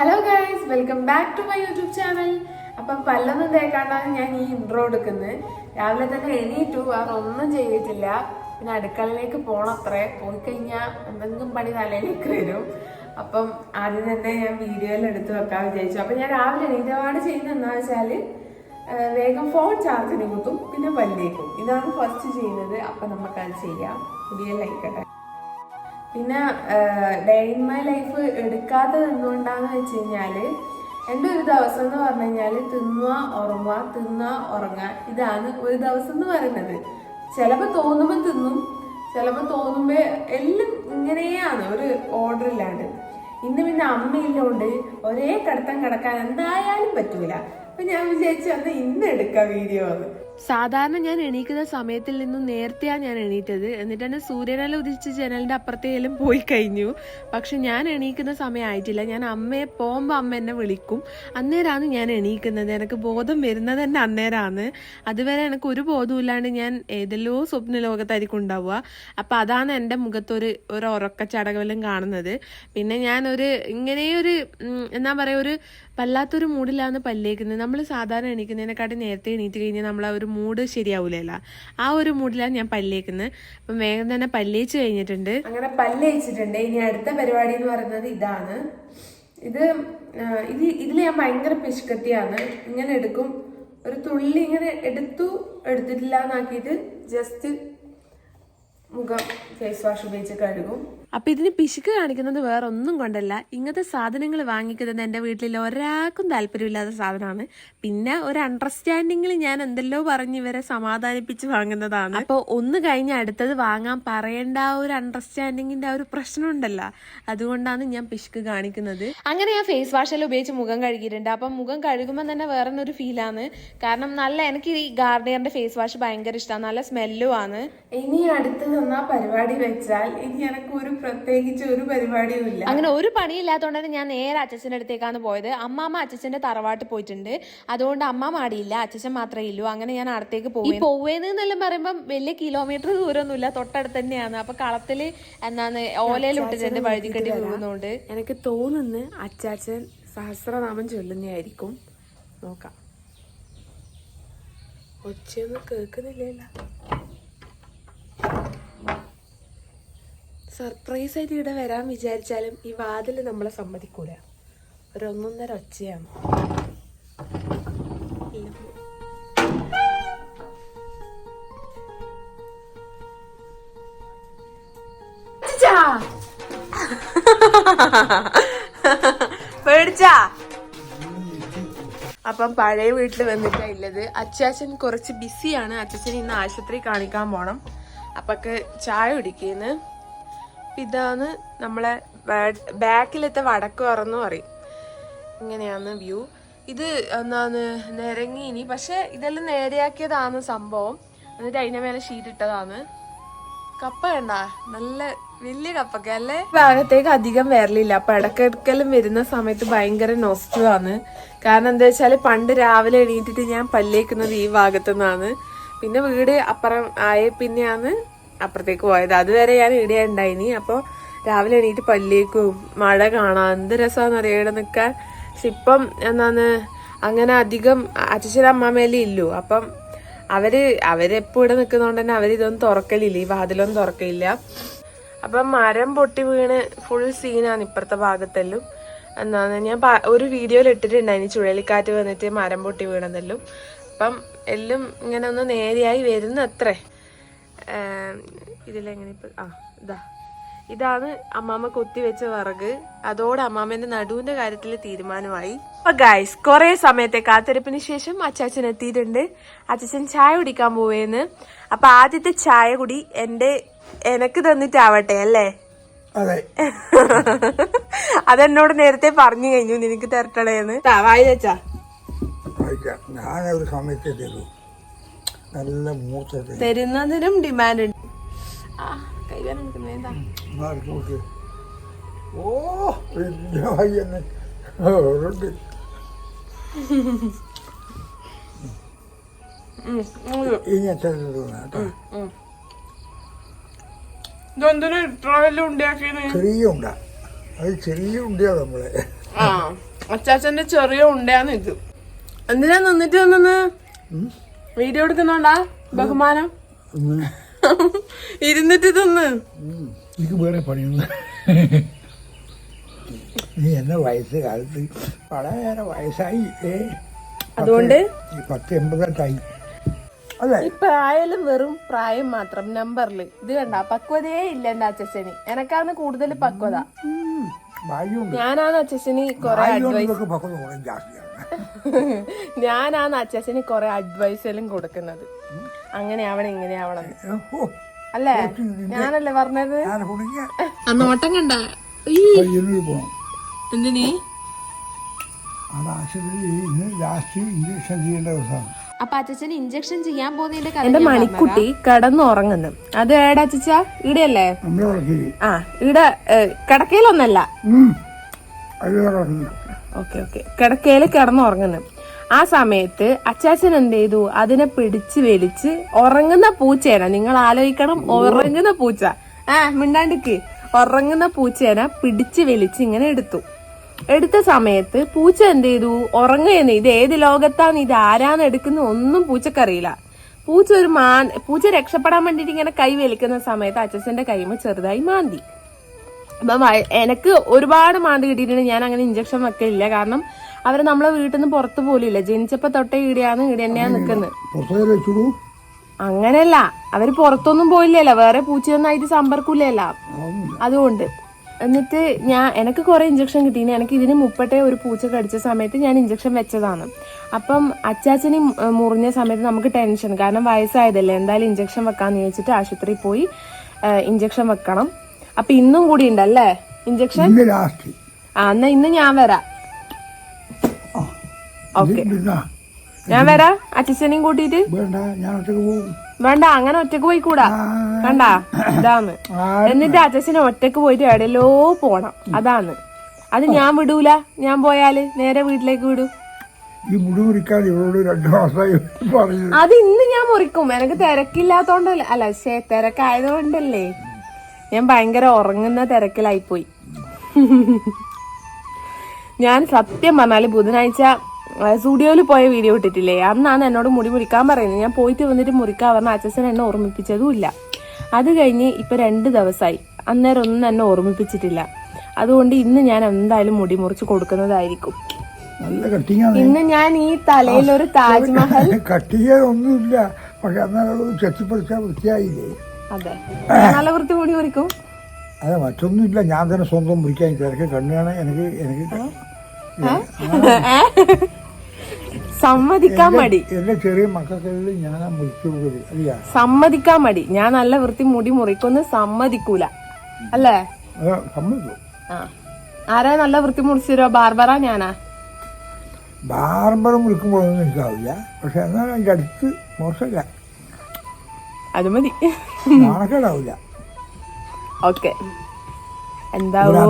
Hello guys, welcome back to my YouTube channel. അപ്പം പല്ലൊന്നും തേക്കാണ്ടാണ് ഞാൻ ഈ ഇൻട്രോ എടുക്കുന്നത്. രാവിലെ തന്നെ എണീറ്റു, വേറെ ഒന്നും ചെയ്തിട്ടില്ല. പിന്നെ അടുക്കളയിലേക്ക് പോണത്രേ, പോയി കഴിഞ്ഞാൽ എന്തെങ്കിലും പണി തലയിലേക്ക് വരും. അപ്പം ആദ്യം തന്നെ ഞാൻ വീഡിയോയിൽ എടുത്ത് വെക്കാൻ വിചാരിച്ചു. അപ്പം ഞാൻ രാവിലെ എണീറ്റപാട് ചെയ്യുന്നത് എന്താ വെച്ചാൽ വേഗം ഫോൺ ചാർജിന് കുത്തും, പിന്നെ പല്ലേക്കും. ഇതാണ് ഫസ്റ്റ് ചെയ്യുന്നത്. അപ്പം നമുക്കത് ചെയ്യാം. പുതിയ ലൈക്കട്ടെ. പിന്നെ ഡേ ഇൻ മൈ ലൈഫ് എടുക്കാത്തത് എന്തുകൊണ്ടാന്ന് വെച്ച് കഴിഞ്ഞാല് എൻ്റെ ഒരു ദിവസം എന്ന് പറഞ്ഞു കഴിഞ്ഞാൽ തിന്നുക ഉറങ്ങുക, തിന്നുക ഉറങ്ങുക, ഇതാണ് ഒരു ദിവസം എന്ന് പറയുന്നത്. ചിലപ്പോൾ തോന്നുമ്പോൾ തിന്നും, ചിലപ്പോൾ തോന്നുമ്പോൾ എല്ലാം ഇങ്ങനെയാണ്, ഒരു ഓർഡർ ഇല്ലാണ്ട്. ഇന്ന് പിന്നെ അമ്മയില്ലോണ്ട് ഒരേ കിടത്തം കിടക്കാൻ എന്തായാലും പറ്റൂല. അപ്പൊ ഞാൻ വിചാരിച്ചു അന്ന് ഇന്ന് എടുക്കാം വീഡിയോ എന്ന്. സാധാരണ ഞാൻ എണീക്കുന്ന സമയത്തിൽ നിന്നും നേരത്തെയാണ് ഞാൻ എണീറ്റത്. എന്നിട്ട് തന്നെ സൂര്യനെല്ലാം ഉദിച്ച് ജനലിന്റെ അപ്പുറത്തേലും പോയി കഴിഞ്ഞു. പക്ഷെ ഞാൻ എണീക്കുന്ന സമയം ആയിട്ടില്ല. ഞാൻ അമ്മയെ പോകുമ്പോൾ അമ്മ എന്നെ വിളിക്കും. അന്നേരമാണ് ഞാൻ എണീക്കുന്നത്. എനിക്ക് ബോധം വരുന്നത് തന്നെ അന്നേരമാണ്. അതുവരെ എനിക്ക് ഒരു ബോധവും ഇല്ലാണ്ട് ഞാൻ ഏതെല്ലോ സ്വപ്ന ലോകത്തായിരിക്കും ഉണ്ടാവുക. അപ്പൊ അതാണ് എൻ്റെ മുഖത്തൊരു ഉറക്കച്ചടകവെല്ലാം കാണുന്നത്. പിന്നെ ഞാൻ ഇങ്ങനെയൊരു എന്താ പറയുക, ഒരു വല്ലാത്തൊരു മൂഡിലാണ് പല്ലേക്കുന്നത്. നമ്മൾ സാധാരണ എണീക്കുന്നതിനെക്കാട്ടി നേരത്തെ എണീറ്റ് കഴിഞ്ഞാൽ നമ്മൾ ആ ഒരു മൂഡ് ശരിയാവൂലല്ല. ആ ഒരു മൂഡിലാണ് ഞാൻ പല്ലേക്കുന്നത്. അപ്പം വേഗം തന്നെ പല്ലേച്ച് കഴിഞ്ഞിട്ടുണ്ട്. അങ്ങനെ പല്ലേച്ചിട്ടുണ്ട്. ഇനി അടുത്ത പരിപാടി എന്ന് പറയുന്നത് ഇതാണ്. ഇതിൽ ഞാൻ ഭയങ്കര പിശുക്കത്തിയാണ്. ഇങ്ങനെ എടുക്കും, ഒരു തുള്ളി ഇങ്ങനെ എടുത്തിട്ടില്ല എന്നാക്കിയിട്ട് ജസ്റ്റ് മുഖം ഫേസ് വാഷ് ഉപയോഗിച്ച് കഴുകും. അപ്പൊ ഇതിന് പിശുക്ക് കാണിക്കുന്നത് വേറെ ഒന്നും കൊണ്ടല്ല, ഇങ്ങനത്തെ സാധനങ്ങൾ വാങ്ങിക്കുന്നത് എൻ്റെ വീട്ടിൽ ഒരാൾക്കും താല്പര്യമില്ലാത്ത സാധനമാണ്. പിന്നെ ഒരു അണ്ടർസ്റ്റാൻഡിങ്ങിൽ ഞാൻ എന്തെല്ലോ പറഞ്ഞ് ഇവരെ സമാധാനിപ്പിച്ച് വാങ്ങുന്നതാണ്. അപ്പോൾ ഒന്ന് കഴിഞ്ഞ് അടുത്തത് വാങ്ങാൻ പറയേണ്ട ആ ഒരു അണ്ടർസ്റ്റാൻഡിങ്ങിന്റെ ആ ഒരു പ്രശ്നം ഉണ്ടല്ലോ, അതുകൊണ്ടാണ് ഞാൻ പിശുക്ക് കാണിക്കുന്നത്. അങ്ങനെ ഞാൻ ഫേസ് വാഷെല്ലാം ഉപയോഗിച്ച് മുഖം കഴുകിയിട്ടുണ്ട്. അപ്പം മുഖം കഴുകുമ്പോൾ തന്നെ വേറെ ഒരു ഫീലാണ്. കാരണം എനിക്ക് ഈ ഗാർണിയറിന്റെ ഫേസ് വാഷ് ഭയങ്കര ഇഷ്ടമാണ്, നല്ല സ്മെല്ലും ആണ്. ഇനി അടുത്തത് പരിപാടി വെച്ചാൽ ഇനി എനിക്ക് പ്രത്യേകിച്ച് ഒരു പരിപാടിയും ഇല്ല. അങ്ങനെ ഒരു പണിയില്ലാത്തതുകൊണ്ട് തന്നെ ഞാൻ നേരെ അച്ഛൻ്റെ അടുത്തേക്കാണ് പോയത്. അമ്മാമ്മ അച്ഛൻ്റെ തറവാട്ട് പോയിട്ടുണ്ട്. അതുകൊണ്ട് അമ്മ ആടിയില്ല, അച്ഛൻ മാത്രമേ ഇല്ലൂ. അങ്ങനെ ഞാൻ അടുത്തേക്ക് പോവേന്നെല്ലാം പറയുമ്പോൾ വലിയ കിലോമീറ്റർ ദൂരമൊന്നുമില്ല, തൊട്ടടുത്ത് തന്നെയാണ്. അപ്പൊ കളത്തില് ഓലയിലിട്ടിട്ട് വഴുതിക്കെട്ടി വീഴുന്നോണ്ട് എനിക്ക് തോന്നുന്നു അച്ചാച്ചൻ സഹസ്രനാമം ചൊല്ലുന്നതായിരിക്കും. നോക്കാം. ഒച്ചയൊന്നും കേൾക്കുന്നില്ലല്ലോ. സർപ്രൈസ് ആയിട്ട് ഇവിടെ വരാൻ വിചാരിച്ചാലും ഈ വാതിൽ നമ്മളെ സമ്മതിക്കൂല. ഒന്നൊന്നര ഒച്ചയാണ്. പേടിച്ചാ? അപ്പം പഴയ വീട്ടിൽ വന്നിട്ടാ ഉള്ളത്. അച്ചാച്ചൻ കുറച്ച് ബിസിയാണ്. അച്ചാച്ചൻ ഇന്ന് ആശുപത്രി കാണിക്കാൻ പോണം. അപ്പൊക്ക് ചായ കുടിക്കുന്നു. ഇതാണ് നമ്മളെ ബാക്കിലത്തെ വടക്ക് പറന്ന് പറയും. ഇങ്ങനെയാണ് വ്യൂ. ഇത് എന്താണ് നിരങ്ങീനി, പക്ഷെ ഇതെല്ലാം നേരെയാക്കിയതാണ് സംഭവം. എന്നിട്ട് അതിന്റെ മേലെ ഷീറ്റ് ഇട്ടതാണ്. കപ്പ കണ്ട, നല്ല വലിയ കപ്പൊക്കെ അല്ലേ. ഭാഗത്തേക്ക് അധികം വരലില്ല. അപ്പൊ ഇടക്കിടക്കെല്ലാം വരുന്ന സമയത്ത് ഭയങ്കര നൊസ്റ്റുവാണ്. കാരണം എന്താ വെച്ചാല് പണ്ട് രാവിലെ എണീറ്റിട്ട് ഞാൻ പല്ലേക്കുന്നത് ഈ ഭാഗത്തു നിന്നാണ്. പിന്നെ വീട് അപ്പുറം ആയ പിന്നെയാണ് അപ്പുറത്തേക്ക് പോയത്. അതുവരെ ഞാൻ ഇവിടെ ഉണ്ടായിനി. അപ്പോൾ രാവിലെ എണീറ്റ് പല്ലേക്കും, മഴ കാണാം, എന്ത് രസമാണെന്ന് അറിയാം ഇവിടെ നിൽക്കാൻ. പക്ഷെ ഇപ്പം അങ്ങനെ അധികം അച്ഛൻ അമ്മാമേലും ഇല്ലു. അപ്പം അവരെപ്പോ ഇവിടെ നിൽക്കുന്നതുകൊണ്ട് തന്നെ അവരിതൊന്നും തുറക്കലില്ല, ഈ വാതിലൊന്നും തുറക്കലില്ല. അപ്പം മരം പൊട്ടി വീണ് ഫുൾ സീനാണ് ഇപ്പുറത്തെ ഭാഗത്തെല്ലാം. ഞാൻ ഒരു വീഡിയോയിൽ ഇട്ടിട്ടുണ്ടായിനി, ചുഴലിക്കാറ്റ് വന്നിട്ട് മരം പൊട്ടി വീണതെല്ലാം. അപ്പം എല്ലാം ഇങ്ങനെ ഒന്ന് നേരെയായി വരുന്ന അത്രേ. ഇതിലെങ്ങനെ ഇതാണ് അമ്മാമ്മ കൊത്തിവെച്ച വിറക്. അതോടെ അമ്മാമ്മന്റെ നടുവിന്റെ കാര്യത്തിൽ തീരുമാനമായി. അപ്പൊ ഗൈസ്, കുറെ സമയത്തെ കാത്തിരിപ്പിന് ശേഷം അച്ചാച്ചൻ എത്തിയിട്ടുണ്ട്. അച്ചാച്ചൻ ചായ കുടിക്കാൻ പോവേന്ന്. അപ്പൊ ആദ്യത്തെ ചായ കുടി എനക്ക് തന്നിട്ടാവട്ടെ അല്ലേ? അതെന്നോട് നേരത്തെ പറഞ്ഞു കഴിഞ്ഞു, നിനക്ക് തരട്ടണേന്ന്. വായി വെച്ചാ ഞാനൊരു സമയത്ത് നല്ല മൂത്തത് തരുന്നതിനും ഡിമാൻഡ് ഉണ്ട്. ചെറിയ ഉണ്ട, അത് ചെറിയ ഉണ്ടയാ നമ്മളെ. അച്ചാച്ചന്റെ ചെറിയ ഉണ്ടയാന്ന് ഇത്. എന്തിനാ നിന്നിട്ട് നിന്ന് വീഡിയോ എടുക്കുന്നോണ്ടാ ബഹുമാനം? ഇരുന്നിട്ട് തിന്ന്. എനിക്ക് വേറെ പണിയുണ്ട്. നീ എന്നെ വയസ്സുകാലത്ത് വളരെ വയസ്സായി. അതുകൊണ്ട് 10-88 അല്ലേ? ഈ പ്രായം വെറും പ്രായം മാത്രം നമ്പറില്. ഇത് കണ്ട പക്വതയെ ഇല്ല എന്റെ അച്ഛന്. എനക്കാണ് കൂടുതൽ പക്വത. ഞാനാണ് അച്ഛന് കൊറേ ഞാനാണ് അച്ഛന് കൊറേ അഡ്വൈസെല്ലാം കൊടുക്കുന്നത്. അങ്ങനെ ആവണം ഇങ്ങനെ ആവണം അല്ലേ? ഞാനല്ലേ പറഞ്ഞത്? നോട്ടം കണ്ട എന്തിനീ ഇഞ്ചക്ഷൻ ചെയ്യേണ്ട ദിവസമാണ്. അപ്പൊ അച്ഛന് ഇഞ്ചക്ഷൻ ചെയ്യാൻ പോകുന്നതിന്റെ എന്റെ മണിക്കുട്ടി കിടന്നുറങ്ങുന്നു. അത് ഏടാ അച്ഛ? ഇവിടെയല്ലേ? ആ ഇവിടെ കിടക്കയിലൊന്നല്ല. Okay okay, കിടക്കയില് കിടന്നുറങ്ങുന്നു. ആ സമയത്ത് അച്ചാച്ചൻ എന്ത് ചെയ്തു? അതിനെ പിടിച്ച് വലിച്ച്, ഉറങ്ങുന്ന പൂച്ചേന, നിങ്ങൾ ആലോചിക്കണം, ഉറങ്ങുന്ന പൂച്ച, മിണ്ടാണ്ടിക്ക്, ഉറങ്ങുന്ന പൂച്ചേന പിടിച്ച് വലിച്ച് ഇങ്ങനെ എടുത്ത സമയത്ത് പൂച്ച എന്ത് ചെയ്തു? ഉറങ്ങുകയെന്ന്. ഇത് ഏത് ലോകത്താണ്, ഇത് ആരാന്ന് എടുക്കുന്ന ഒന്നും പൂച്ചക്കറിയില്ല. പൂച്ച രക്ഷപ്പെടാൻ വേണ്ടിട്ട് ഇങ്ങനെ കൈ വലിക്കുന്ന സമയത്ത് അച്ഛന്റെ കൈമ ചെറുതായി മാന്തി. അപ്പം എനിക്ക് ഒരുപാട് മാന്തി കിട്ടിയിട്ടുണ്ട്. ഞാൻ അങ്ങനെ ഇഞ്ചക്ഷൻ വെക്കലില്ല, കാരണം അവര് നമ്മളെ വീട്ടിൽ നിന്ന് പുറത്തു പോലില്ല. ജനിച്ചപ്പോ തൊട്ടേ ഇവിടെ തന്നെയാ നിക്കുന്നത്. അങ്ങനെയല്ല, അവര് പുറത്തൊന്നും പോയില്ലല്ലോ, വേറെ പൂച്ചയൊന്നായിട്ട് സമ്പർക്കില്ലല്ലോ. അതുകൊണ്ട് എന്നിട്ട് എനിക്ക് കുറെ ഇഞ്ചക്ഷൻ കിട്ടീന്. എനിക്ക് ഇതിന് മുപ്പട്ടേ ഒരു പൂച്ച കടിച്ച സമയത്ത് ഞാൻ ഇഞ്ചക്ഷൻ വെച്ചതാണ്. അപ്പം അച്ചാച്ചന് മുറിഞ്ഞ സമയത്ത് നമുക്ക് ടെൻഷൻ, കാരണം വയസ്സായതല്ലേ, എന്തായാലും ഇഞ്ചക്ഷൻ വെക്കാന്ന് ചോദിച്ചിട്ട് ആശുപത്രിയിൽ പോയി ഇഞ്ചക്ഷൻ വെക്കണം. അപ്പൊ ഇന്നും കൂടി ഉണ്ടല്ലേ ഇഞ്ചക്ഷൻ? എന്നാ ഇന്ന് ഞാൻ വരാം. ഓക്കെ, ഞാൻ വരാം അച്ഛനെയും കൂട്ടിട്ട്. വേണ്ട, അങ്ങനെ ഒറ്റക്ക് പോയി കൂടാ, കണ്ടാ ഇതാന്ന്. എന്നിട്ട് അച്ഛനെ ഒറ്റക്ക് പോയിട്ട് എവിടെയല്ലോ പോണം, അതാണ്. അത് ഞാൻ വിടൂല. ഞാൻ പോയാല് നേരെ വീട്ടിലേക്ക് വിടൂ. അത് ഇന്ന് ഞാൻ മുറിക്കും. എനിക്ക് തിരക്കില്ലാത്തോണ്ടല്ലേ, അല്ല തിരക്കായതുകൊണ്ടല്ലേ. ഞാൻ ഭയങ്കര ഉറങ്ങുന്ന തിരക്കിലായിപ്പോയി. ഞാൻ സത്യം പറഞ്ഞാല് ബുധനാഴ്ച സ്റ്റുഡിയോയിൽ പോയ വീഡിയോ ഇട്ടിട്ടില്ലേ, അന്നാണ് എന്നോട് മുടി മുറിക്കാൻ പറയുന്നത്. ഞാൻ പോയിട്ട് വന്നിട്ട് മുറിക്കാൻ പറഞ്ഞ അച്ഛൻ എന്നെ ഓർമ്മിപ്പിച്ചതുമില്ല. അത് കഴിഞ്ഞ് ഇപ്പൊ 2 ദിവസമായി, അന്നേരം ഒന്നും എന്നെ ഓർമ്മിപ്പിച്ചിട്ടില്ല. അതുകൊണ്ട് ഇന്ന് ഞാൻ എന്തായാലും മുടി മുറിച്ച് കൊടുക്കുന്നതായിരിക്കും. ഇന്ന് ഞാൻ ഈ തലയിൽ ഒരു താജ്മഹൽ കട്ടിയൊന്നുമില്ല, പക്ഷെ വൃത്തിയായില്ലേ? അതെ, നല്ല വൃത്തി മുടി മുറിക്കും. അതെ, മറ്റൊന്നുമില്ല, ഞാൻ തന്നെ സ്വന്തം മുറിക്കാൻ തിരക്ക് കണ്ണുകാണ് എനിക്ക് സമ്മതിക്കാൻ മടി. എന്റെ ചെറിയ മക്കളിൽ ഞാൻ മുറിച്ചു സമ്മതിക്കാൻ മടി. ഞാൻ നല്ല വൃത്തി മുടി മുറിക്കൊന്ന് സമ്മതിക്കൂല അല്ലേ? സമ്മതിക്കൂ. ആരാ നല്ല വൃത്തി മുറിച്ചു തരുമോ? ബാർബറാ ഞാനാ? ബാർബർ മുറിക്കുമ്പോഴൊന്നും എനിക്കാവില്ല, പക്ഷെ എന്നാൽ അതിന്റെ അടുത്ത് മോശമില്ല, അത് മതി, നാണക്കേടാവില്ല. ഓക്കെ, എന്താവോ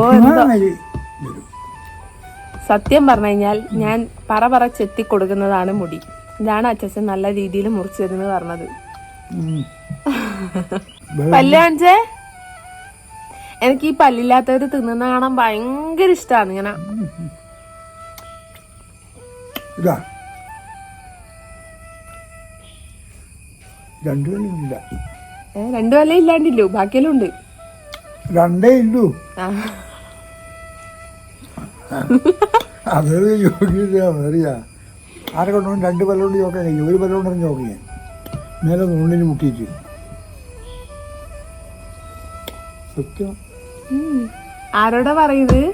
സത്യം പറഞ്ഞു കഴിഞ്ഞാൽ ഞാൻ പറ ചെത്തി കൊടുക്കുന്നതാണ് മുടി. ഇതാണ് അച്ഛൻ നല്ല രീതിയിൽ മുറിച്ചതെന്ന് പറഞ്ഞത്. പല്ല് കാണിച്ചേ. എനിക്ക് ഈ പല്ലില്ലാത്തവര് തിന്നുന്ന കാണാൻ ഭയങ്കര ഇഷ്ടമാണ്. ഇങ്ങനെ 2 പല്ലേ ഇല്ലാണ്ടില്ലോ, ബാക്കിയെല്ലാം ഉണ്ട്. 2 ഇല്ലു. അതൊരു യോഗിയ ആരെ കൊണ്ടുപോയി 2 പല്ലുകൊണ്ട് ചോക്കാൻ കഴിയും. 1 പല്ലുകൊണ്ടൊന്നും ചോക്ക് ഞാൻ മേലെ നുള്ളിന് മുട്ടിയിട്ട്. സത്യം. ആരോടാ പറയുന്നത്?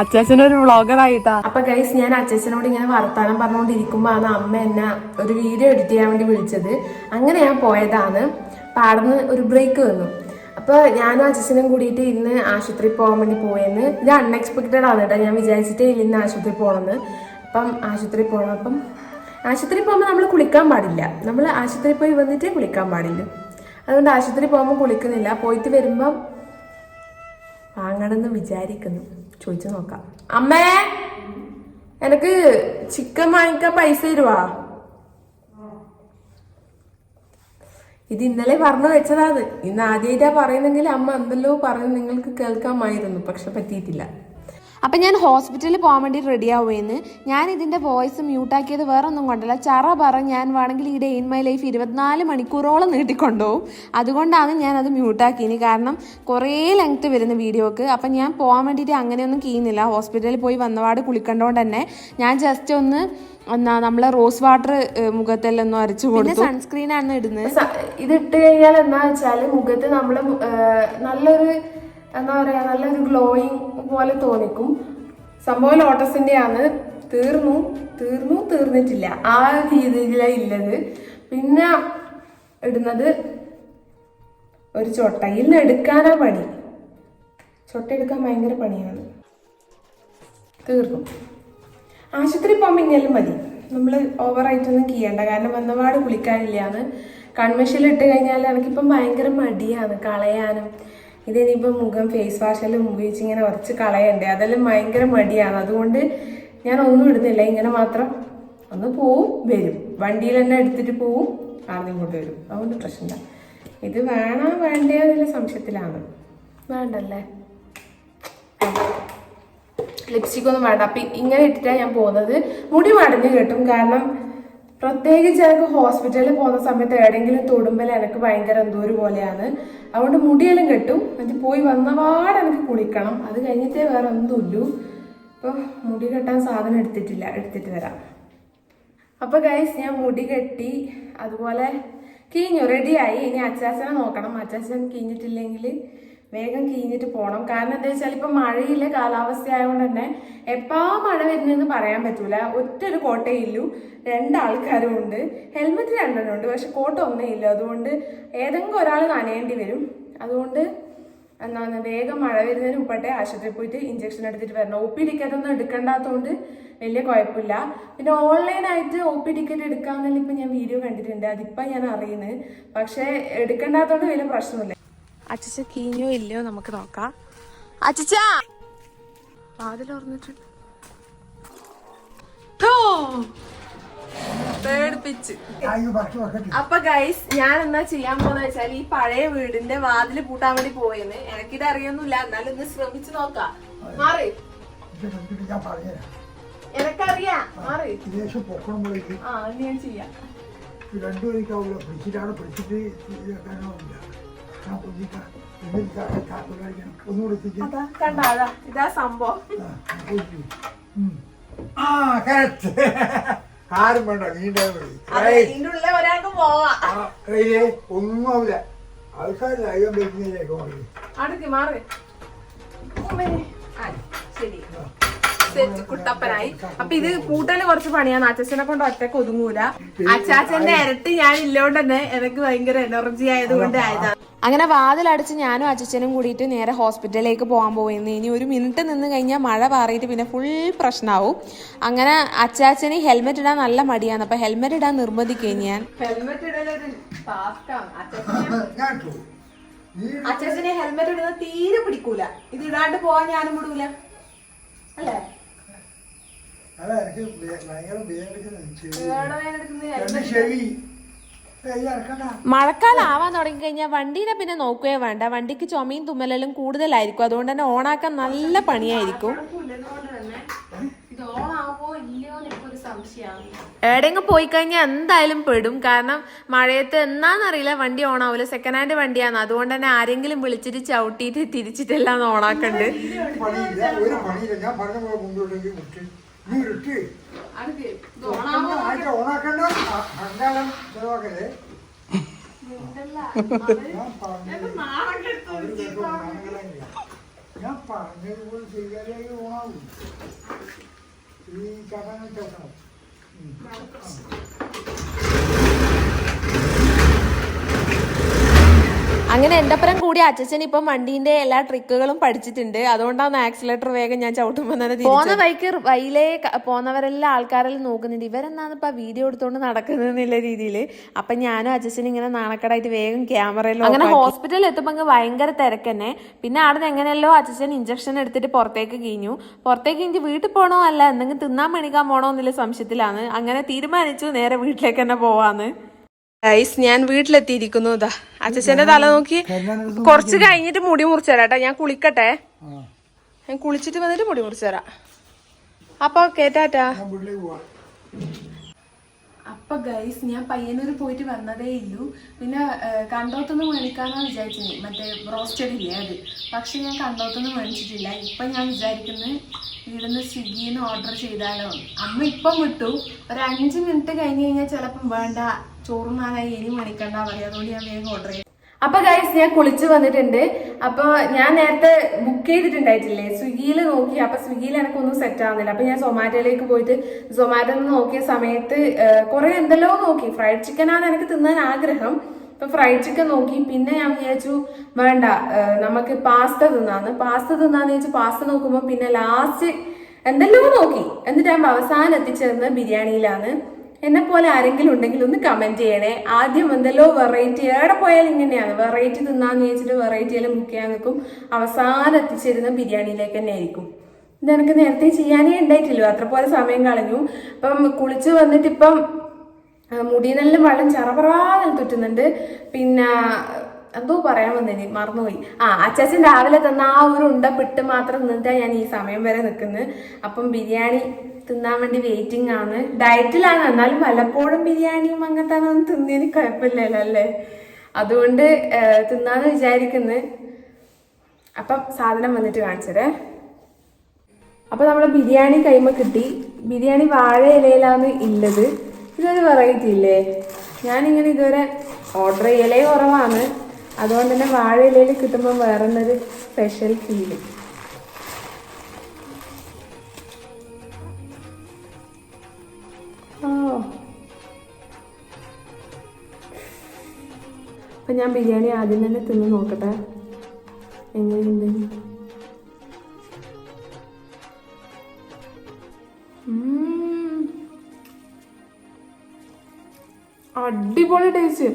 അച്ചാച്ചനൊരു വ്ളോഗറായിട്ടാ. അപ്പൊ ഗൈസ്, ഞാൻ അച്ചാച്ചനോട് ഇങ്ങനെ വർത്താനം പറഞ്ഞുകൊണ്ടിരിക്കുമ്പോ ആണ് അമ്മ എന്നെ ഒരു വീഡിയോ എഡിറ്റ് ചെയ്യാൻ വേണ്ടി വിളിച്ചത്. അങ്ങനെ ഞാൻ പോയതാണ്. പാടന്ന് ഒരു ബ്രേക്ക് വന്നു. അപ്പൊ ഞാനും അച്ഛനും കൂടിയിട്ട് ഇന്ന് ആശുപത്രിയിൽ പോകാൻ വേണ്ടി പോയെന്ന്. ഇത് അൺഎക്സ്പെക്റ്റഡ് ആണ് കേട്ടോ. ഞാൻ വിചാരിച്ചിട്ടേ ഇല്ല ഇന്ന് ആശുപത്രിയിൽ പോകണമെന്ന്. അപ്പം ആശുപത്രിയിൽ പോകണം. അപ്പം ആശുപത്രിയിൽ പോകുമ്പോൾ നമ്മൾ കുളിക്കാൻ പാടില്ല. നമ്മൾ ആശുപത്രിയിൽ പോയി വന്നിട്ടേ കുളിക്കാൻ പാടില്ല. അതുകൊണ്ട് ആശുപത്രിയിൽ പോകുമ്പോൾ കുളിക്കുന്നില്ല. പോയിട്ട് വരുമ്പം വാങ്ങണമെന്ന് വിചാരിക്കുന്നു. ചോദിച്ചു നോക്കാം. അമ്മേ, എനിക്ക് ചിക്കൻ വാങ്ങിക്കാൻ പൈസ തരുവാ? ഇത് ഇന്നലെ പറഞ്ഞു വെച്ചതാണ്. ഇന്ന് ആദ്യമായിട്ടാ പറയുന്നെങ്കിൽ അമ്മ എന്തെല്ലോ പറഞ്ഞ് നിങ്ങൾക്ക് കേൾക്കാമായിരുന്നു, പക്ഷെ പറ്റിയിട്ടില്ല. അപ്പം ഞാൻ ഹോസ്പിറ്റലിൽ പോകാൻ വേണ്ടി റെഡി ആവുകയെന്ന്. ഞാൻ ഇതിൻ്റെ വോയിസ് മ്യൂട്ടാക്കിയത് വേറെ ഒന്നും കൊണ്ടല്ല, ചറ പറഞ്ഞ് ഞാൻ വേണമെങ്കിൽ ഈ ഡേ ഇൻ മൈ ലൈഫ് 24 മണിക്കൂറോളം നീട്ടിക്കൊണ്ടുപോകും. അതുകൊണ്ടാണ് ഞാനത് മ്യൂട്ടാക്കിയത്. കാരണം കുറേ ലെങ്ത്ത് വരുന്ന വീഡിയോക്ക്. അപ്പം ഞാൻ പോകാൻ വേണ്ടിയിട്ട് അങ്ങനെയൊന്നും ചെയ്യുന്നില്ല. ഹോസ്പിറ്റലിൽ പോയി വന്നപാട് കുളിക്കേണ്ടതുകൊണ്ട് തന്നെ ഞാൻ ജസ്റ്റ് ഒന്ന് നമ്മളെ റോസ് വാട്ടർ മുഖത്തെല്ലാം ഒന്ന് അരച്ചു കൊടുത്തു. സൺസ്ക്രീനാണ് ഇടുന്നത്. ഇത് ഇട്ട് കഴിഞ്ഞാൽ എന്താ വെച്ചാൽ മുഖത്ത് നമ്മൾ നല്ലൊരു എന്താ പറയുക, നല്ലൊരു ഗ്ലോയിങ് പോലെ തോന്നിക്കും. സംഭവം ലോട്ടസിൻ്റെ ആണ്. തീർന്നിട്ടില്ല, ആ രീതിയിലാണ് ഇല്ലത്. പിന്നെ ഇടുന്നത് ഒരു ചൊട്ട. ഇന്ന് എടുക്കാനാ പണി. ചൊട്ട എടുക്കാൻ ഭയങ്കര പണിയാണ്. തീർന്നു. ആശുപത്രി പോകുമ്പോൾ ഇങ്ങനെയും മതി. നമ്മൾ ഓവറായിട്ടൊന്നും ചെയ്യണ്ട. കാരണം വന്നപാട് കുളിക്കാനില്ലാന്ന്. കൺമഷിലിട്ട് കഴിഞ്ഞാൽ എനിക്കിപ്പം ഭയങ്കര മടിയാണ് കളയാനും. ഇതിനിപ്പം മുഖം ഫേസ് വാഷെല്ലാം ഉപയോഗിച്ച് ഇങ്ങനെ ഉറച്ച് കളയണ്ടേ, അതെല്ലാം ഭയങ്കര മടിയാണ്. അതുകൊണ്ട് ഞാൻ ഒന്നും ഇടുന്നില്ല. ഇങ്ങനെ മാത്രം ഒന്ന് പോവും വരും. വണ്ടിയിൽ തന്നെ എടുത്തിട്ട് പോവും, ആദ്യം കൊണ്ട് വരും. അതുകൊണ്ട് പ്രശ്നമില്ല. ഇത് വേണോ വേണ്ടയോ എന്നുള്ള സംശയത്തിലാണ്. വേണ്ടല്ലേ, ലിപ്സ്റ്റിക് ഒന്നും വേണ്ട. അപ്പം ഇങ്ങനെ ഇട്ടിട്ടാണ് ഞാൻ പോകുന്നത്. മുടി മടഞ്ഞ് കെട്ടും. കാരണം പ്രത്യേകിച്ച് എനിക്ക് ഹോസ്പിറ്റലിൽ പോകുന്ന സമയത്ത് എവിടെയെങ്കിലും തൊടുമ്പോൾ എനിക്ക് ഭയങ്കര എന്തോരു പോലെയാണ്. അതുകൊണ്ട് മുടിയെല്ലാം കെട്ടും. അത് പോയി വന്നപാട് എനിക്ക് കുളിക്കണം. അത് കഴിഞ്ഞിട്ടേ വേറെ ഒന്നുമില്ലൂ. ഇപ്പം മുടി കെട്ടാൻ സാധനം എടുത്തിട്ട് വരാം. അപ്പോൾ ഗൈസ് ഞാൻ മുടി കെട്ടി, അതുപോലെ കീഞ്ഞു, റെഡിയായി. ഇനി അച്ചാച്ചനെ നോക്കണം. അച്ചാച്ചൻ കീഞ്ഞിട്ടില്ലെങ്കിൽ വേഗം കീഞ്ഞിട്ട് പോകണം. കാരണം എന്താ വെച്ചാൽ ഇപ്പം മഴയില്ല കാലാവസ്ഥ ആയതുകൊണ്ട് തന്നെ എപ്പാ മഴ വരുന്നതെന്ന് പറയാൻ പറ്റൂല. ഒറ്റൊരു കോട്ടയേ ഇല്ലൂ, 2 ആൾക്കാരും ഉണ്ട്. ഹെൽമെറ്റ് 2 ഉണ്ട്, പക്ഷെ കോട്ട ഒന്നേ ഇല്ല. അതുകൊണ്ട് ഏതെങ്കിലും ഒരാൾ നനയേണ്ടി വരും. അതുകൊണ്ട് എന്താണ് വേഗം മഴ വരുന്നതിന് മുമ്പട്ടെ ആശുപത്രിയിൽ പോയിട്ട് ഇഞ്ചക്ഷൻ എടുത്തിട്ട് വരണം. OP ടിക്കറ്റ് ഒന്നും എടുക്കേണ്ടാത്തതുകൊണ്ട് വലിയ കുഴപ്പമില്ല. പിന്നെ ഓൺലൈനായിട്ട് OP ടിക്കറ്റ് എടുക്കാമെന്നുള്ള ഇപ്പം ഞാൻ വീഡിയോ കണ്ടിട്ടുണ്ട്. അതിപ്പം ഞാൻ അറിയുന്നത്. പക്ഷേ എടുക്കേണ്ടാത്തതുകൊണ്ട് വലിയ പ്രശ്നമില്ല. അച്ചച്ച കീഞ്ഞോ ഇല്ലയോ നമുക്ക് നോക്കാം. അച്ചച്ച വാതിൽ പേടിപ്പിച്ച്. അപ്പൊ ഗൈസ് ഞാൻ എന്താ ചെയ്യാൻ പോകുന്ന വെച്ചാൽ ഈ പഴയ വീടിന്റെ വാതില് പൂട്ടാൻ വേണ്ടി പോയെന്ന്. എനിക്കിത് അറിയൊന്നുമില്ല, എന്നാലും ഒന്ന് ശ്രമിച്ചു നോക്കാം. മാറി, എനക്കറിയാം. മാറി. ആ ഞാൻ ചെയ്യാം. കണ്ടാ ഇതാ സംഭവം. ആരും വേണ്ട, നീണ്ട ഒരാൾക്ക് പോവാ. ഒന്നും ആവില്ല. ആൾക്കാർ അയ്യം വെക്കുന്നതിലേക്ക് അടുക്ക് മാറി. ശരി, സെറ്റ് കുട്ടപ്പനായി. അപ്പൊ ഇത് കൂട്ടല് കുറച്ച് പണിയാണ്. അച്ചാച്ചനെ കൊണ്ട് ഒറ്റക്ക് ഒതുങ്ങൂല. അച്ചാച്ചന്റെ ഇരട്ടി ഞാൻ ഇല്ലോണ്ട് തന്നെ എനിക്ക് ഭയങ്കര എനർജി ആയതുകൊണ്ട് ആയതാണ്. അങ്ങനെ വാതിലടിച്ച് ഞാനും അച്ഛനും കൂടിയിട്ട് നേരെ ഹോസ്പിറ്റലിലേക്ക് പോകാൻ പോയിരുന്നു. ഇനി 1 മിനിറ്റ് നിന്ന് കഴിഞ്ഞാൽ മഴ പാറിയിട്ട് പിന്നെ ഫുൾ പ്രശ്നമാവും. അങ്ങനെ അച്ചാച്ചന് ഹെൽമെറ്റ് ഇടാൻ നല്ല മടിയാണ്. അപ്പൊ ഹെൽമെറ്റ് ഇടാൻ നിർബന്ധിക്കുകയും ഞാൻ. അച്ചാച്ചന് ഹെൽമെറ്റ് ഇടുന്നത് തീരെ പിടിക്കൂല. ഇത് ഇടാണ്ട് പോവാൻ ഞാനും വിടൂല അല്ലേ. മഴക്കാലം ആവാൻ തുടങ്ങി കഴിഞ്ഞാൽ വണ്ടീനെ പിന്നെ നോക്കുകയേ വേണ്ട. വണ്ടിക്ക് ചുമയും തുമ്മലെല്ലാം കൂടുതലായിരിക്കും. അതുകൊണ്ട് തന്നെ ഓണാക്കാൻ നല്ല പണിയായിരിക്കും. എവിടെയെങ്കിലും പോയി കഴിഞ്ഞാൽ എന്തായാലും പെടും. കാരണം മഴയത്ത് എന്നാന്നറിയില്ല വണ്ടി ഓണാവൂല. സെക്കൻഡ് ഹാൻഡ് വണ്ടിയാണ്. അതുകൊണ്ട് തന്നെ ആരെങ്കിലും വിളിച്ചിട്ട് ചവിട്ടിയിട്ട് തിരിച്ചിട്ടെല്ലാം ഓണാക്കണ്ട്. ഞാൻ പറഞ്ഞതുപോലെ ചെയ്യാതെ ഓണാവും. ഈ ചടങ്ങ് ചോക്കണം. അങ്ങനെ എൻ്റെ ഒപ്പം കൂടി അച്ഛൻ ഇപ്പം വണ്ടീന്റെ എല്ലാ ട്രിക്കുകളും പഠിച്ചിട്ടുണ്ട്. അതുകൊണ്ടാണ് ആക്സിലേറ്റർ വേഗം ഞാൻ ചവിട്ടുമ്പോൾ തന്നെ പോകുന്ന വൈക്ക് വൈയിലേ പോകുന്നവരെല്ലാം ആൾക്കാരെല്ലാം നോക്കുന്നുണ്ട്. ഇവരെന്നാണ് ഇപ്പൊ വീഡിയോ എടുത്തോണ്ട് നടക്കുന്നതെന്നുള്ള രീതിയിൽ. അപ്പൊ ഞാനും അച്ഛനും ഇങ്ങനെ നാണക്കടായിട്ട് വേഗം ക്യാമറയിലും. അങ്ങനെ ഹോസ്പിറ്റലിൽ എത്തുമ്പോൾ ഭയങ്കര തിരക്കന്നെ. പിന്നെ അവിടെ നിന്ന് എങ്ങനെയല്ലോ അച്ഛൻ ഇഞ്ചക്ഷൻ എടുത്തിട്ട് പുറത്തേക്ക് കഴിഞ്ഞു. പുറത്തേക്ക് കഴിഞ്ഞ് വീട്ടിൽ പോകണോ അല്ല എന്തെങ്കിലും തിന്നാൻ മേടിക്കാൻ പോണോ എന്നുള്ള സംശയത്തിലാണ്. അങ്ങനെ തീരുമാനിച്ചു നേരെ വീട്ടിലേക്ക് തന്നെ പോവാന്ന്. ഗൈസ് ഞാൻ വീട്ടിലെത്തിയിരിക്കുന്നു. ഇതാ അച്ഛന്റെ തല നോക്കി. കുറച്ച് കഴിഞ്ഞിട്ട് മുടി മുറിച്ചു തരാം കേട്ടോ. ഞാൻ കുളിക്കട്ടെ. ഞാൻ കുളിച്ചിട്ട് വന്നിട്ട് മുടി മുറിച്ചു തരാം. അപ്പൊ കേട്ടാറ്റാ. അപ്പൊ ഗൈസ് ഞാൻ പയ്യന്നൂർ പോയിട്ട് വന്നതേ ഇല്ലു. പിന്നെ കണ്ടോത്തൊന്നും മേടിക്കാന്നാ വിചാരിച്ചത്, മറ്റേ റോസ്റ്റഡ് ഇല്ലേ അത്. പക്ഷെ ഞാൻ കണ്ടോത്തൊന്നും മേടിച്ചിട്ടില്ല. ഇപ്പൊ ഞാൻ വിചാരിക്കുന്നത് ഇവിടുന്ന് സ്വിഗ്ഗിന്ന് ഓർഡർ ചെയ്താലോ. അമ്മ ഇപ്പം വിട്ടു. ഒരു 5 മിനിറ്റ് കഴിഞ്ഞ് കഴിഞ്ഞാൽ ചിലപ്പം വേണ്ട ചോറുന്നാനായി ഇനി മേടിക്കണ്ട പറയും. അതുകൊണ്ട് ഞാൻ വേഗം ഓർഡർ ചെയ്തു. അപ്പൊ ഗൈസ് ഞാൻ കുളിച്ച് വന്നിട്ടുണ്ട്. അപ്പൊ ഞാൻ നേരത്തെ ബുക്ക് ചെയ്തിട്ടുണ്ടായിട്ടില്ലേ, സ്വിഗ്ഗിയിൽ നോക്കി. അപ്പൊ സ്വിഗ്ഗിയിൽ എനിക്കൊന്നും സെറ്റ് ആവുന്നില്ല. അപ്പൊ ഞാൻ സൊമാറ്റോയിലേക്ക് പോയിട്ട് സൊമാറ്റോ നോക്കിയ സമയത്ത് കുറെ എന്തെല്ലോ നോക്കി. ഫ്രൈഡ് ചിക്കനാണ് എനിക്ക് തിന്നാൻ ആഗ്രഹം. അപ്പൊ ഫ്രൈഡ് ചിക്കൻ നോക്കി. പിന്നെ ഞാൻ വിചാരിച്ചു വേണ്ട നമുക്ക് പാസ്ത തിന്നാന്ന് വെച്ച് പാസ്ത നോക്കുമ്പോ പിന്നെ ലാസ്റ്റ് എന്തെല്ലോ നോക്കി. എന്നിട്ടാകുമ്പോ അവസാനം എത്തിച്ചേർന്ന് ബിരിയാണിയിലാണ്. എന്നെ പോലെ ആരെങ്കിലും ഉണ്ടെങ്കിൽ ഒന്ന് കമന്റ് ചെയ്യണേ. ആദ്യം എന്തെല്ലോ വെറൈറ്റി, എവിടെ പോയാലും ഇങ്ങനെയാണ്, വെറൈറ്റി തിന്നാന്ന് ചോദിച്ചിട്ട് വെറൈറ്റിയെല്ലാം ബുക്ക് ചെയ്യാൻ നിൽക്കും. അവസാനം എത്തിച്ചേരുന്ന ബിരിയാണിയിലേക്ക് തന്നെ ആയിരിക്കും. ഇത് എനിക്ക് നേരത്തെ ചെയ്യാനേ ഉണ്ടായിട്ടില്ലോ, അത്ര പോലെ സമയം കളഞ്ഞു. അപ്പം കുളിച്ച് വന്നിട്ട് ഇപ്പം മുടിനെല്ലാം വെള്ളം ചറപറാന്ന് തുറ്റുന്നുണ്ട്. പിന്നെ എന്തോ പറയാൻ വന്നേന് മറന്നുപോയി. അച്ചാച്ചൻ രാവിലെ തന്ന ആ ഒരു ഉണ്ടപ്പിട്ട് മാത്രം നിന്നിട്ടാണ് ഞാൻ ഈ സമയം വരെ നിൽക്കുന്നത്. അപ്പം ബിരിയാണി തിന്നാൻ വേണ്ടി വെയിറ്റിംഗ് ആണ്. ഡയറ്റിലാണ്, എന്നാലും വല്ലപ്പോഴും ബിരിയാണിയും അങ്ങനത്തെ ഒന്നും തിന്നതിന് കുഴപ്പമില്ലല്ലോ അല്ലേ. അതുകൊണ്ട് തിന്നാന്ന് വിചാരിക്കുന്നത്. അപ്പം സാധനം വന്നിട്ട് കാണിച്ചതേ. അപ്പൊ നമ്മുടെ ബിരിയാണി കൈമ കിട്ടി. ബിരിയാണി വാഴ ഇലയിലാണ് ഉള്ളത്. ഇതൊരു വെറൈറ്റി ഇല്ലേ. ഞാനിങ്ങനെ ഇതുവരെ ഓർഡർ ചെയ്യലേ കുറവാണ്. അതുകൊണ്ട് തന്നെ വാഴ ഇലയിൽ കിട്ടുമ്പോൾ വേറൊരു സ്പെഷ്യൽ ഫീല്. അപ്പൊ ഞാൻ ബിരിയാണി ആദ്യം തന്നെ തിന്ന് നോക്കട്ടെ എങ്ങനെയുണ്ട്. അടിപൊളി ടേസ്റ്റ്.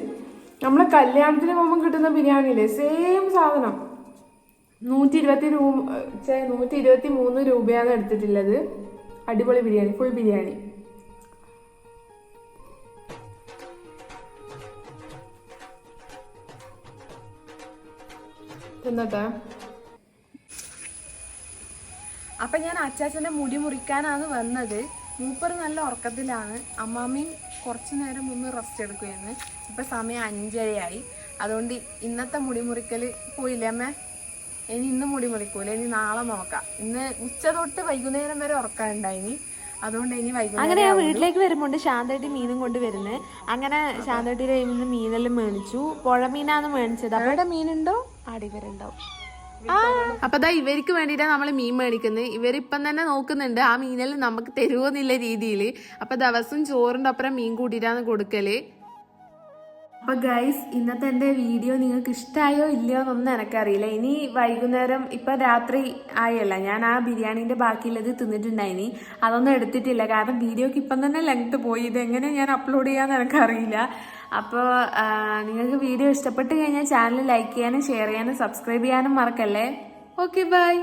നമ്മളെ കല്യാണത്തിന് പോകുമ്പോൾ കിട്ടുന്ന ബിരിയാണിയില്ലേ, സെയിം സാധനം. 123 രൂപയാണ് എടുത്തിട്ടുള്ളത്. അടിപൊളി ബിരിയാണി, ഫുൾ ബിരിയാണി. എന്നിട്ടാ അപ്പൊ ഞാൻ അച്ചാച്ചന്റെ മുടി മുറിക്കാനാണ് വന്നത്. മൂപ്പർ നല്ല ഉറക്കത്തിലാണ്. അമ്മാമ്മയും കുറച്ചു നേരം മുമ്പ് റെസ്റ്റ് എടുക്കുകയാണ്. ഇപ്പൊ സമയം 5:30 അതുകൊണ്ട് ഇന്നത്തെ മുടി മുറിക്കൽ പോയില്ലേ അമ്മേ. ഇന്ന് മുടി മുറിക്കൂല, ഇനി നാളെ നോക്കാം. ഇന്ന് ഉച്ച തൊട്ട് വൈകുന്നേരം വരെ ഉറക്കാനുണ്ടായിനി. അതുകൊണ്ട് ഇനി വൈകുന്നേരം അങ്ങനെ ഞാൻ വീട്ടിലേക്ക് വരുമ്പോണ്ട് ശാന്തേട്ടി മീനും കൊണ്ട് വരുന്നത്. അങ്ങനെ ശാന്തേട്ടിയുടെ കയ്യിൽ നിന്ന് മീനെല്ലാം മേടിച്ചു. പുഴമീനാണ് മേടിച്ചത്. അവിടെ മീനുണ്ടോ അടിവരുണ്ടാവും. അപ്പൊ ദാ ഇവർക്ക് വേണ്ടിയിട്ടാണ് നമ്മൾ മീൻ മേടിക്കുന്നത്. ഇവരിപ്പം തന്നെ നോക്കുന്നുണ്ട് ആ മീനെല്ലാം നമുക്ക് തരുമോന്നില്ല രീതിയിൽ. അപ്പൊ ദിവസം ചോറിന്റെ അപ്പുറം മീൻ കൂട്ടിയിട്ടാണ് കൊടുക്കല്. അപ്പൊ ഗൈസ് ഇന്നത്തെ എൻ്റെ വീഡിയോ നിങ്ങൾക്ക് ഇഷ്ടമായോ ഇല്ലയോ എന്നൊന്നും എനിക്കറിയില്ല. ഇനി വൈകുന്നേരം ഇപ്പം രാത്രി ആയല്ല, ഞാൻ ആ ബിരിയാണീൻ്റെ ബാക്കിയുള്ളത് തിന്നിട്ടുണ്ടായിനി. അതൊന്നും എടുത്തിട്ടില്ല, കാരണം വീഡിയോക്ക് ഇപ്പം തന്നെ ലെങ്ത് പോയി. ഇതെങ്ങനെ ഞാൻ അപ്ലോഡ് ചെയ്യാന്ന് എനിക്കറിയില്ല. അപ്പോൾ നിങ്ങൾക്ക് വീഡിയോ ഇഷ്ടപ്പെട്ട് കഴിഞ്ഞാൽ ചാനൽ ലൈക്ക് ചെയ്യാനും ഷെയർ ചെയ്യാനും സബ്സ്ക്രൈബ് ചെയ്യാനും മറക്കല്ലേ. Okay bye.